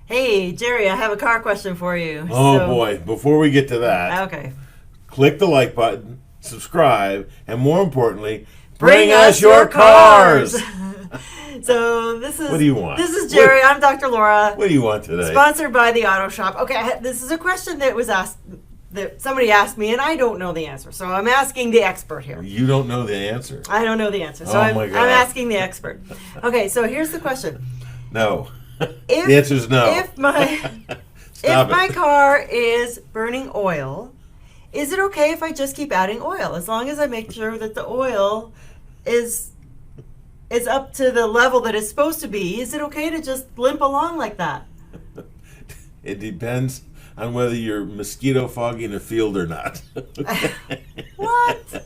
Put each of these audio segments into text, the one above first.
Hey, Jerry, I have a car question for you. Oh boy, before we get to that, Okay. click the like button, subscribe, and more importantly, Bring us your cars. So this is What do you want? This is Jerry. I'm Dr. Laura. What do you want today? Sponsored by the Auto Shop. Okay, this is a question that was asked that somebody asked me, and I don't know the answer. So I'm asking the expert here. You don't know the answer. I don't know the answer. So Oh I'm my God. asking the expert. Okay, so here's the question. No. If, The answer is no. If my Stop if my it. car is burning oil, is it okay if I just keep adding oil as long as I make sure that the oil is up to the level that it's supposed to be? Is it okay to just limp along like that? It depends on whether you're mosquito fogging a field or not. What?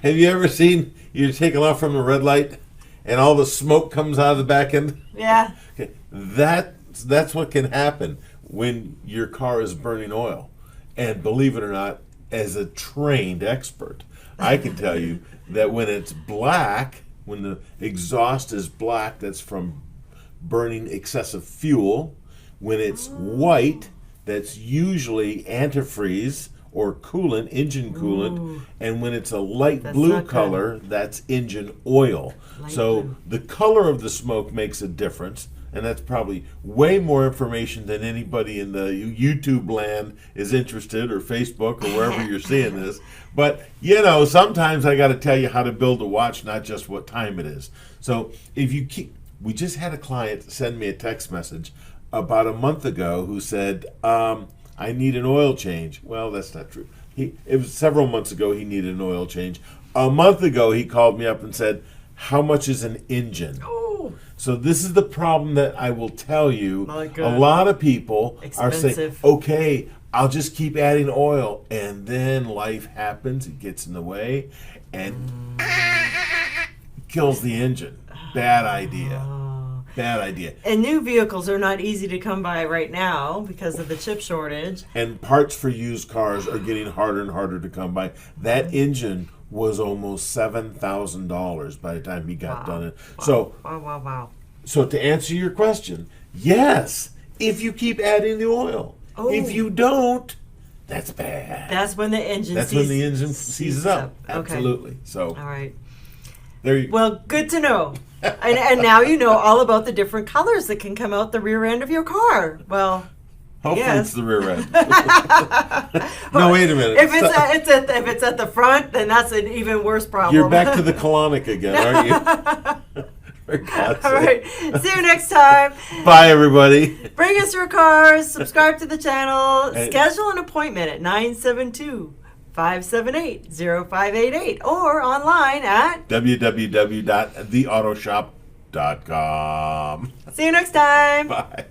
Have you ever seen you're taking off from a red light and all the smoke comes out of the back end? Yeah. Okay. That's what can happen when your car is burning oil. And believe it or not, as a trained expert, I can tell you that when it's black, when the exhaust is black, that's from burning excessive fuel. When it's white, that's usually antifreeze or coolant, engine coolant. Ooh. And when it's a light That's blue not good. color, that's engine oil. Light So blue. the color of the smoke makes a difference. And that's probably way more information than anybody in the YouTube land is interested, or Facebook, or wherever you're seeing this. But, sometimes I got to tell you how to build a watch, not just what time it is. So if you keep, we just had a client send me a text message about a month ago who said, I need an oil change. Well, that's not true. It was several months ago he needed an oil change. A month ago he called me up and said, how much is an engine? Oh. So this is the problem that I will tell you. Like a lot of people are saying, expensive. okay, I'll just keep adding oil. And then life happens. It gets in the way and kills the engine. Bad idea. Bad idea. And new vehicles are not easy to come by right now because of the chip shortage. And parts for used cars are getting harder and harder to come by. That engine was almost $7,000 by the time he got done. Wow. So to answer your question, yes, if you keep adding the oil. Oh. If you don't, that's bad. That's when the engine seizes up. Okay. Absolutely. So All right. there you Well, good to know. And now you know all about the different colors that can come out the rear end of your car. Well, hopefully yes. it's the rear end. No, wait a minute. If it's at the front, then that's an even worse problem. You're back to the colonic again, aren't you? For God's All sake. right. See you next time. Bye, everybody. Bring us your cars. Subscribe to the channel. Hey. Schedule an appointment at 972-578-0588 or online at www.theautoshop.com. See you next time. Bye.